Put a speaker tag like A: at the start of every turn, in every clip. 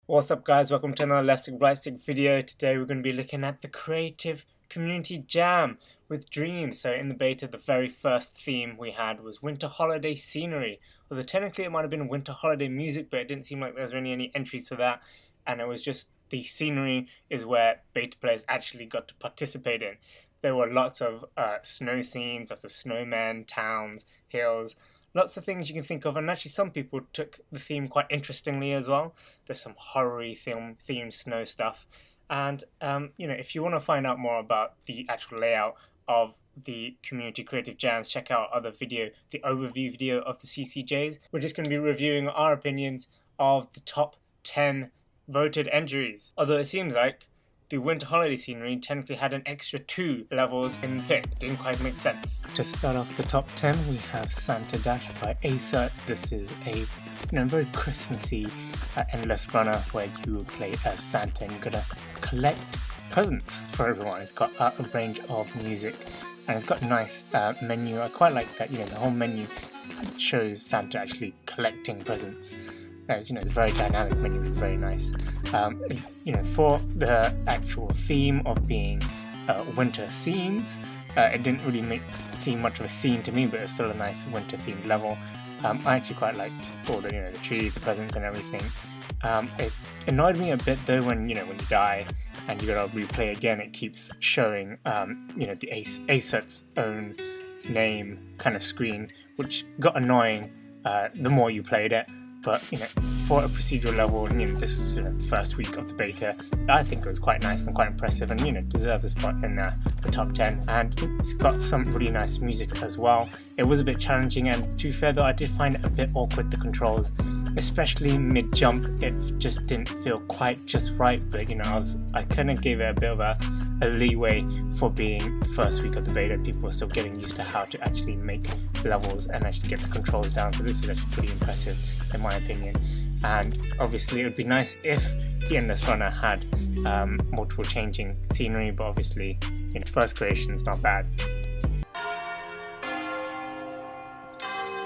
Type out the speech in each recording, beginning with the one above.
A: What's up guys, welcome to another leftstickrightstick video. Today we're going to be looking at the creative community jam with Dreams. So in the beta, the very first theme we had was winter holiday scenery. Although technically it might have been winter holiday music, but it didn't seem like there was really any entries for that. And it was just the scenery is where beta players actually got to participate in. There were lots of snow scenes, lots of snowmen, towns, hills. Lots of things you can think of, and actually some people took the theme quite interestingly as well. There's some horror-y themed snow stuff, and if you want to find out more about the actual layout of the community creative jams, check out our other video, the overview video of the CCJs. We're just going to be reviewing our opinions of the top 10 voted entries, although it seems like the winter holiday scenery technically had an extra 2 levels in the pick. It didn't quite make sense. To start off the top 10, we have Santa Dash by Aecert. This is a very Christmassy endless runner where you play as Santa and you're gonna collect presents for everyone. It's got a range of music and it's got a nice menu. I quite like that, the whole menu shows Santa actually collecting presents. It's a very dynamic menu, it's very nice. For the actual theme of being winter scenes, it didn't really seem much of a scene to me, but it's still a nice winter themed level. I actually quite like all the the trees, the presents and everything. It annoyed me a bit though when you die and you gotta replay again, it keeps showing the Aecert's own name kind of screen, which got annoying the more you played it. But for a procedural level, this was the first week of the beta, I think it was quite nice and quite impressive, and deserves a spot in the top 10. And it's got some really nice music as well. It was a bit challenging, and to be fair though, I did find it a bit awkward, the controls, especially mid jump. It just didn't feel quite just right. But I kind of gave it a bit of a leeway for being the first week of the beta. People were still getting used to how to actually make levels and actually get the controls down, so this was actually pretty impressive in my opinion. And obviously it would be nice if the endless runner had multiple changing scenery, but obviously first creation is not bad.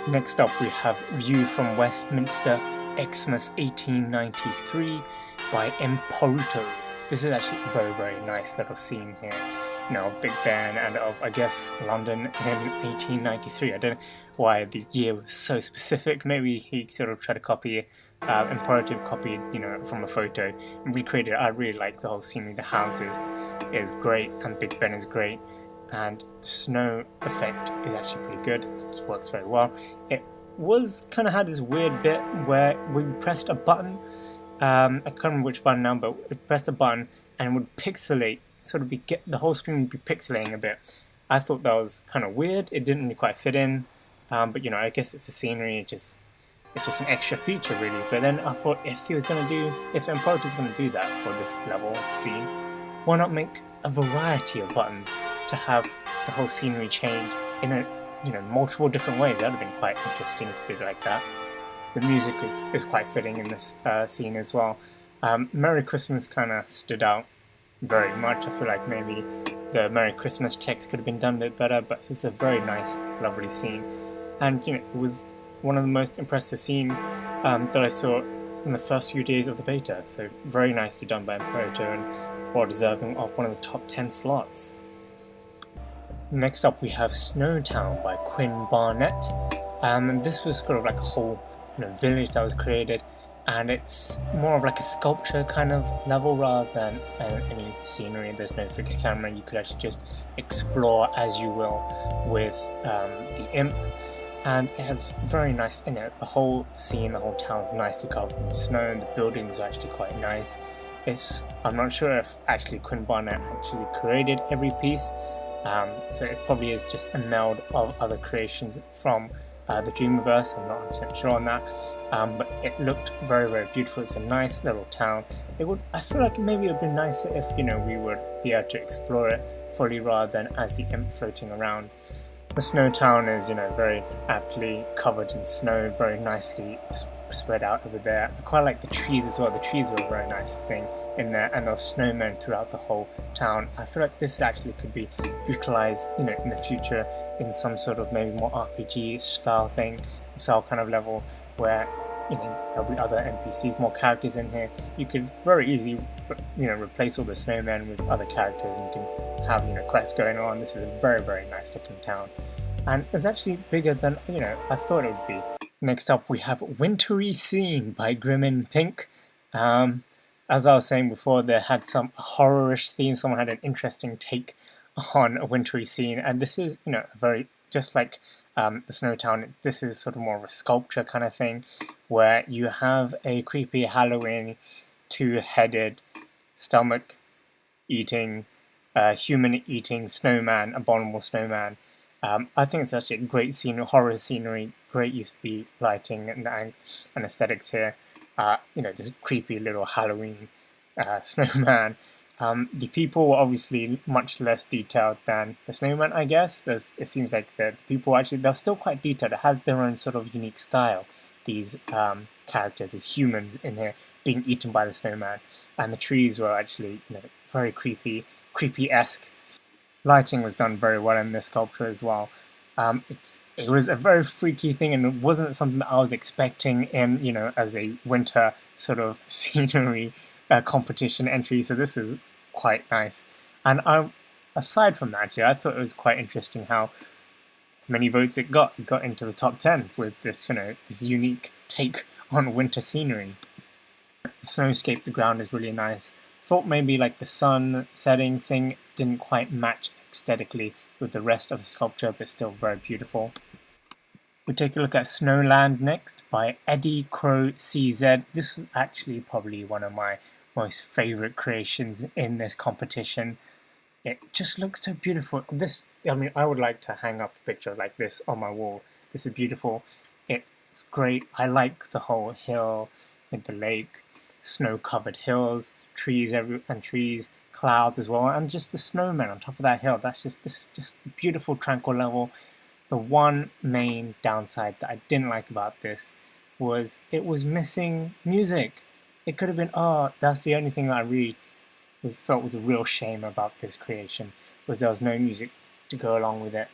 A: Next up we have View from Westminster, Xmas 1893 by Emporuto. This is actually a very, very nice little scene here, of Big Ben and of, I guess, London in 1893. I don't know why the year was so specific. Maybe he sort of tried to copy it. Emporuto copied, from a photo and recreated it. I really like the whole scenery. The houses is great and Big Ben is great, and the snow effect is actually pretty good. It works very well. It was kind of had this weird bit where we pressed a button. I can't remember which button now, but it pressed a button and it would pixelate, the whole screen would be pixelating a bit. I thought that was kind of weird. It didn't really quite fit in, but I guess it's the scenery. It's just an extra feature really. But then I thought if Emporuto was going to do that for this level scene, why not make a variety of buttons to have the whole scenery change in multiple different ways? That would have been quite interesting if they did like that. The music is quite fitting in this scene as well. Merry Christmas kind of stood out very much. I feel like maybe the Merry Christmas text could have been done a bit better, but it's a very nice, lovely scene. And it was one of the most impressive scenes that I saw in the first few days of the beta. So very nicely done by Emporuto and well deserving of one of the top 10 slots. Next up we have SnowTown by QuinnBarnett. And this was sort of like a whole village that was created, and it's more of like a sculpture kind of level rather than any scenery. There's no fixed camera. You could actually just explore as you will with the imp, and it was very nice. The whole scene, the whole town's nicely covered in snow, and the buildings are actually quite nice. I'm not sure if actually QuinnBarnett actually created every piece, so it probably is just a meld of other creations from the Dreamverse. I'm not 100% sure on that, but it looked very, very beautiful. It's a nice little town. I feel like maybe it would be nicer if we would be able to explore it fully rather than as the imp floating around. The snow town is very aptly covered in snow, very nicely spread out over there. I quite like the trees as well. The trees were a very nice thing in there, and those snowmen throughout the whole town. I feel like this actually could be utilized in the future in some sort of maybe more RPG style kind of level where there'll be other NPCs, more characters in here. You could very easily, replace all the snowmen with other characters, and you can have, quests going on. This is a very, very nice looking town. And it's actually bigger than, I thought it would be. Next up, we have Wintery Scene by GriminPink. As I was saying before, they had some horror-ish theme. Someone had an interesting take on a wintry scene, and this is, very, just like the SnowTown, this is sort of more of a sculpture kind of thing, where you have a creepy Halloween, two-headed, stomach-eating, human-eating snowman, abominable snowman. I think it's actually a great scene, horror scenery, great use of the lighting and aesthetics here. This creepy little Halloween snowman. The people were obviously much less detailed than the snowman, I guess. It seems like the people actually, they're still quite detailed. They have their own sort of unique style, these characters, these humans in here being eaten by the snowman. And the trees were actually, very creepy-esque. Lighting was done very well in this sculpture as well. It was a very freaky thing, and it wasn't something that I was expecting in, as a winter sort of scenery competition entry, so this is quite nice. And aside from that, I thought it was quite interesting how as many votes it got into the top 10 with this, this unique take on winter scenery. The snowscape, the ground is really nice. Thought maybe like the sun setting thing didn't quite match aesthetically with the rest of the sculpture, but still very beautiful. We take a look at Snowland next by EddieCrowcz. This was actually probably one of my most favorite creations in this competition. It just looks so beautiful. I would like to hang up a picture like this on my wall. This is beautiful. It's great. I like the whole hill with the lake, snow-covered hills, trees, clouds as well, and just the snowman on top of that hill. That's just a beautiful, tranquil level. The one main downside that I didn't like about this was it was missing music. It could have been, that's the only thing that I really felt was a real shame about this creation, was there was no music to go along with it.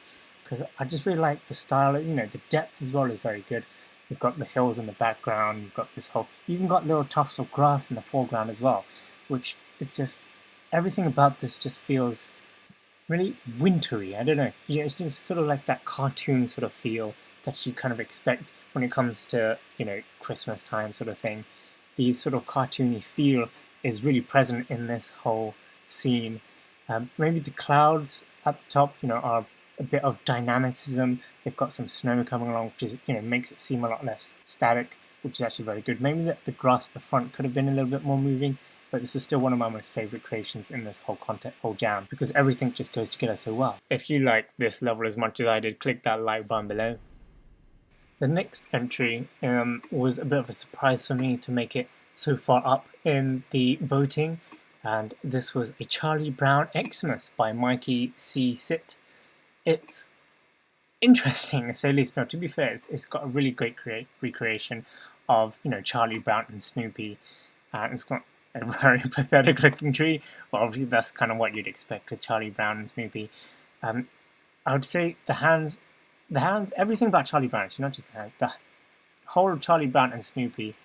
A: Because I just really like the style, the depth as well is very good. You've got the hills in the background, you've got you even got little tufts of grass in the foreground as well, which is just, everything about this just feels really wintry. I don't know. It's just sort of like that cartoon sort of feel that you kind of expect when it comes to, Christmas time sort of thing. The sort of cartoony feel is really present in this whole scene. Maybe the clouds at the top, are a bit of dynamicism. They've got some snow coming along, which is, makes it seem a lot less static, which is actually very good. Maybe the grass at the front could have been a little bit more moving, but this is still one of my most favorite creations in this whole jam, because everything just goes together so well. If you like this level as much as I did, click that like button below. The next entry was a bit of a surprise for me to make it so far up in the voting, and this was a Charlie Brown Xmas by MikeyCsit. It's interesting, to say the least. No, to be fair, it's got a really great recreation of, Charlie Brown and Snoopy. It's got a very pathetic looking tree, but obviously that's kind of what you'd expect with Charlie Brown and Snoopy. I would say the hands, everything about Charlie Brown, actually, not just the hands, the whole of Charlie Brown and Snoopy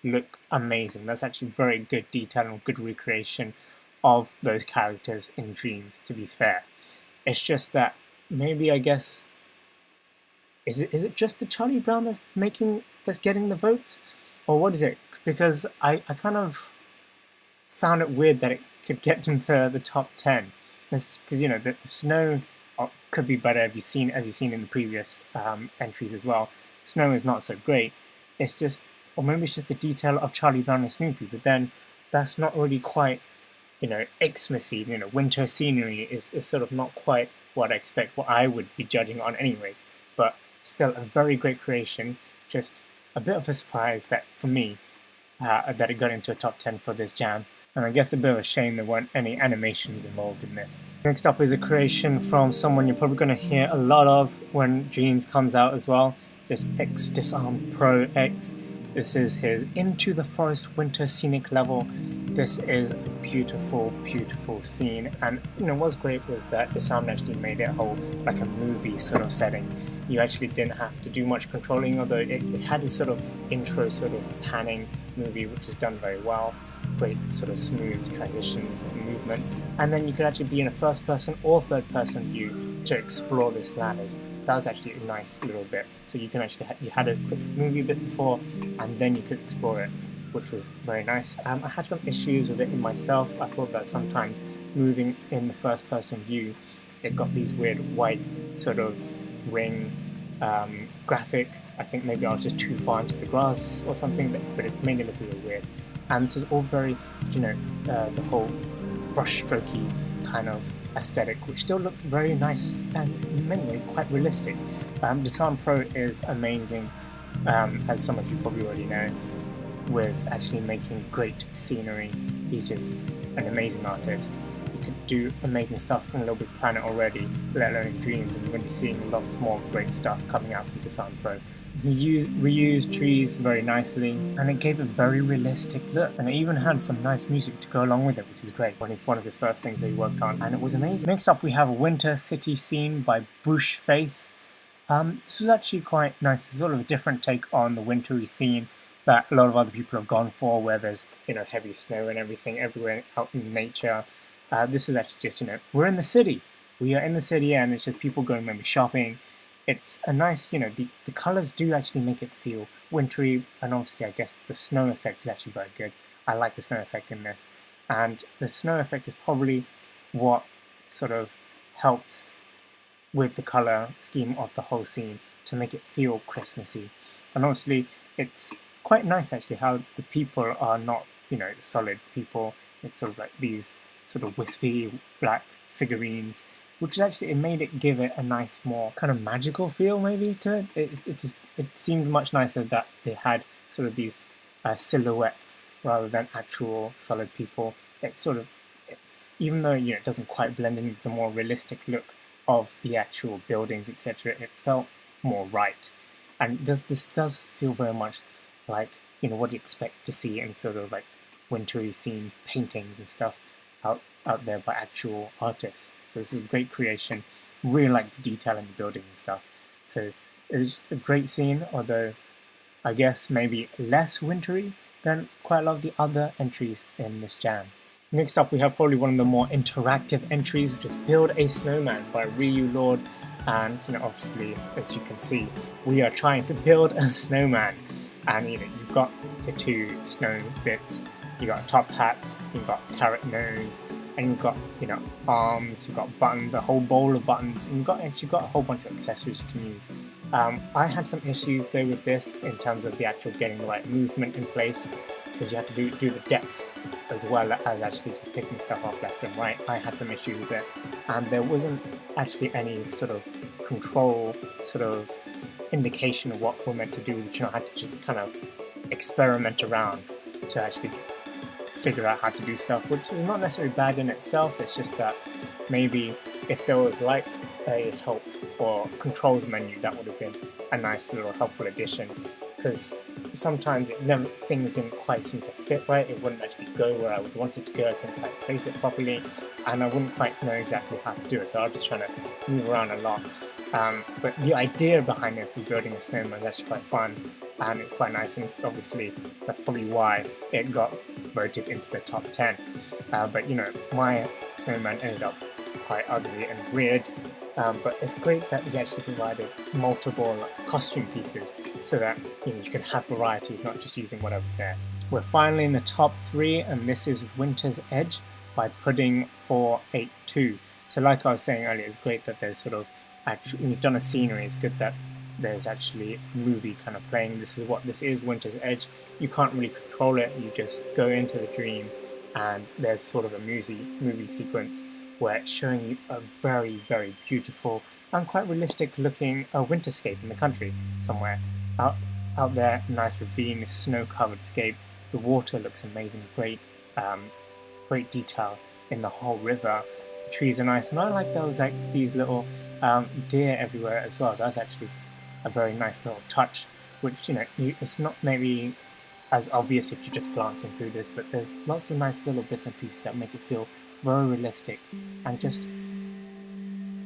A: look amazing. That's actually very good detail and good recreation of those characters in Dreams, to be fair. It's just that maybe, I guess, is it just the Charlie Brown that's getting the votes? Or what is it? Because I kind of found it weird that it could get into the top 10. Because, the snow could be better, as you've seen in the previous entries as well. Snow is not so great. It's just, or maybe it's just the detail of Charlie Brown and Snoopy, but then that's not really quite, Xmasy, winter scenery is sort of not quite what I expect, what I would be judging on anyways. But still a very great creation, just a bit of a surprise that, for me, that it got into a top 10 for this jam. And I guess a bit of a shame there weren't any animations involved in this. Next up is a creation from someone you're probably going to hear a lot of when Dreams comes out as well. Just X Disarm Pro X. This is his Into the Forest Winter Scenic level. This is a beautiful, beautiful scene. And what's great was that Disarm actually made it whole like a movie sort of setting. You actually didn't have to do much controlling, although it had its sort of intro sort of panning movie, which was done very well. Great sort of smooth transitions and movement, and then you could actually be in a first person or third person view to explore this land. That was actually a nice little bit. So you can actually you had a quick movie bit before, and then you could explore it, which was very nice. I had some issues with it in myself. I thought that sometimes moving in the first person view, it got these weird white sort of ring graphic. I think maybe I was just too far into the grass or something, but it made it look a little weird. And this is all very, the whole brushstrokey kind of aesthetic, which still looked very nice and in many ways quite realistic. Desan Pro is amazing, as some of you probably already know, with actually making great scenery. He's just an amazing artist. He could do amazing stuff in Little Big Planet already, let alone in Dreams, and we're going to be seeing lots more great stuff coming out from Desan Pro. He reused trees very nicely, and it gave a very realistic look, and it even had some nice music to go along with it, which is great when it's one of his first things that he worked on, and it was amazing. Next up we have a winter city scene by booshface. This was actually quite nice. It's sort of a different take on the wintry scene that a lot of other people have gone for, where there's heavy snow and everything everywhere out in nature. This is actually just we're in the city. We are in the city, and it's just people going maybe shopping. It's a nice, the colours do actually make it feel wintry, and obviously I guess the snow effect is actually very good. I like the snow effect in this, and the snow effect is probably what sort of helps with the colour scheme of the whole scene to make it feel Christmassy. And obviously it's quite nice actually how the people are not, solid people. It's sort of like these sort of wispy black figurines, which actually made it give it a nice, more kind of magical feel maybe to it. It seemed much nicer that they had sort of these silhouettes rather than actual solid people. It sort of, even though it doesn't quite blend in with the more realistic look of the actual buildings, etc., it felt more right. And this does feel very much like what you expect to see in sort of like wintry scene paintings and stuff out there by actual artists. So this is a great creation. Really like the detail in the buildings and stuff. So it's a great scene, although I guess maybe less wintry than quite a lot of the other entries in this jam. Next up we have probably one of the more interactive entries, which is Build a Snowman by Ryulord. And obviously, as you can see, we are trying to build a snowman. And you've got the two snow bits. You've got top hats, you've got carrot nose, and you've got arms, you've got buttons, a whole bowl of buttons, and you've actually got a whole bunch of accessories you can use. I had some issues though with this in terms of the actual getting the right movement in place, because you have to do the depth as well as actually just picking stuff up left and right. I had some issues with it, and there wasn't actually any sort of control sort of indication of what we're meant to do. I had to just kind of experiment around to actually figure out how to do stuff, which is not necessarily bad in itself. It's just that maybe if there was like a help or controls menu, that would have been a nice little helpful addition, because sometimes things didn't quite seem to fit right. It wouldn't actually go where I would want it to go. I couldn't quite place it properly, and I wouldn't quite know exactly how to do it, so I was just trying to move around a lot. But the idea behind it for building a snowman is actually quite fun, and it's quite nice, and obviously that's probably why it got voted into the top 10. But my snowman ended up quite ugly and weird, but it's great that we actually provided multiple costume pieces so that you can have variety, not just using whatever's there. We're finally in the top 3, and this is Winter's Edge by Puddin 482. So like I was saying earlier, it's great that there's sort of actually, when you've done a scenery, it's good that there's actually a movie kind of playing. This is Winter's Edge. You can't really control it. You just go into the dream, and there's sort of a movie sequence where it's showing you a very, very beautiful and quite realistic looking winterscape in the country somewhere. Out there, nice ravine, snow-covered scape. The water looks amazing, great detail in the whole river. The trees are nice, and I like those these little deer everywhere as well. That's actually a very nice little touch, which it's not maybe as obvious if you're just glancing through this, but there's lots of nice little bits and pieces that make it feel very realistic and just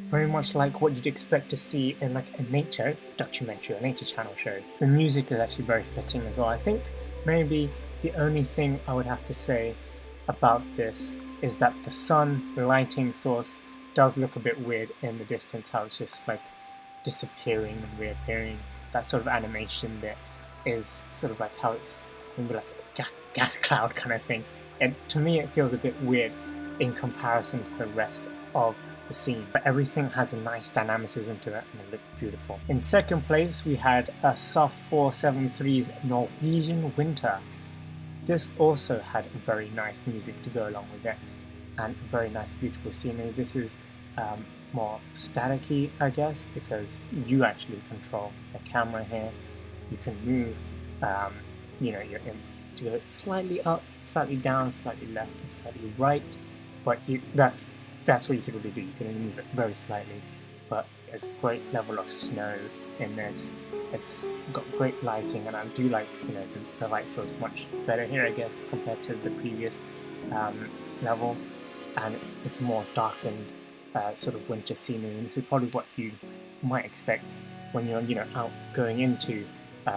A: very much like what you'd expect to see in like a nature documentary or nature channel show. The music is actually very fitting as well. I think maybe the only thing I would have to say about this is that the sun, the lighting source, does look a bit weird in the distance, how it's just like disappearing and reappearing. That sort of animation bit is sort of like how it's maybe like a gas cloud kind of thing. And to me it feels a bit weird in comparison to the rest of the scene. But everything has a nice dynamicism to it and it looked beautiful. In second place we had a Soft 473's Norwegian Winter. This also had very nice music to go along with it and very nice beautiful scenery. This is more staticky, I guess, because you actually control the camera here. You can move, you're in to go slightly up, slightly down, slightly left, and slightly right. But that's what you can really do. You can move it very slightly. But there's a great level of snow in this. It's got great lighting, and I do like the light source much better here, I guess, compared to the previous level. And it's more darkened sort of winter scenery, and this is probably what you might expect when you're out going into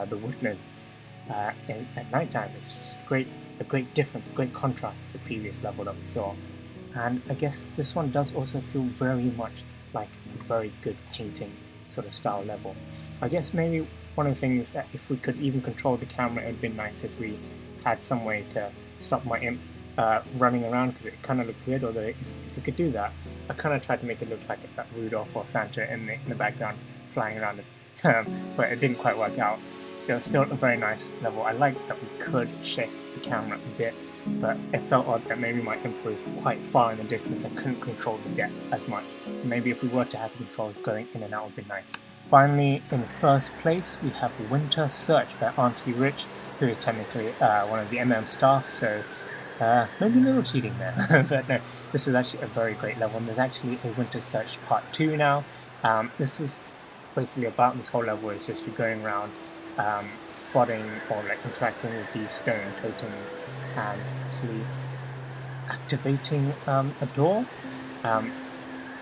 A: the woodlands at nighttime. It's just a great difference, a great contrast to the previous level that we saw. And I guess this one does also feel very much like a very good painting sort of style level. I guess maybe one of the things that if we could even control the camera, it would be nice if we had some way to stop my imp running around, because it kind of looked weird. Although if we could do that, I kind of tried to make it look like that Rudolph or Santa in the background flying around it, but it didn't quite work out. It was still a very nice level. I liked that we could shake the camera a bit, but it felt odd that maybe my imp was quite far in the distance and couldn't control the depth as much. Maybe if we were to have the controls going in and out would be nice. Finally, in first place we have Winter Search by Auntie Rich, who is technically one of the MM staff, so maybe a little cheating there. But no, this is actually a very great level, and there's actually a Winter Search Part 2 now. This is basically about this whole level is just you going around spotting or like interacting with these stone totems and actually activating a door.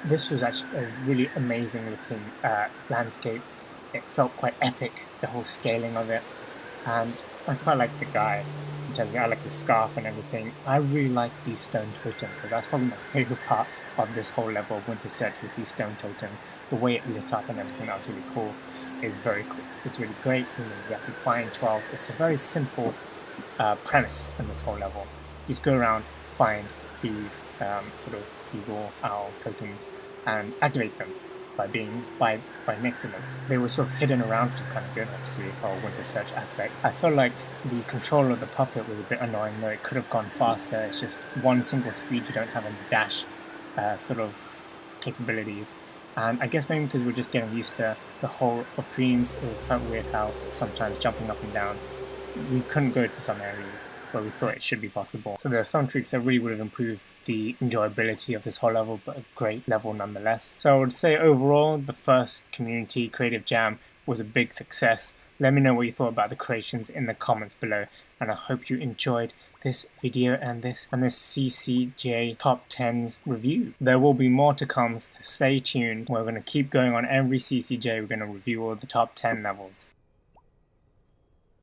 A: This was actually a really amazing looking landscape. It felt quite epic, the whole scaling of it, and I quite like the guy in terms of I like the scarf and everything. I really like these stone totems, so that's probably my favourite part of this whole level of Winter Search with these stone totems. The way it lit up and everything, that was really cool. It's very cool. It's really great. You have to find 12. It's a very simple premise in this whole level. You just go around, find these sort of eagle, owl totems and activate them by being by next to them. They were sort of hidden around, which is kind of good, obviously, for a Winter Search aspect. I felt like the control of the puppet was a bit annoying, though it could have gone faster. It's just one single speed, you don't have any dash sort of capabilities. And I guess maybe because we're just getting used to the whole of Dreams, it was quite weird how sometimes jumping up and down, we couldn't go to some areas where we thought it should be possible. So there are some tweaks that really would have improved the enjoyability of this whole level, but a great level nonetheless. So I would say overall, the first community creative jam was a big success. Let me know what you thought about the creations in the comments below, and I hope you enjoyed this video and this CCJ Top 10s review. There will be more to come, so stay tuned. We're going to keep going on every CCJ. We're going to review all the top 10 levels.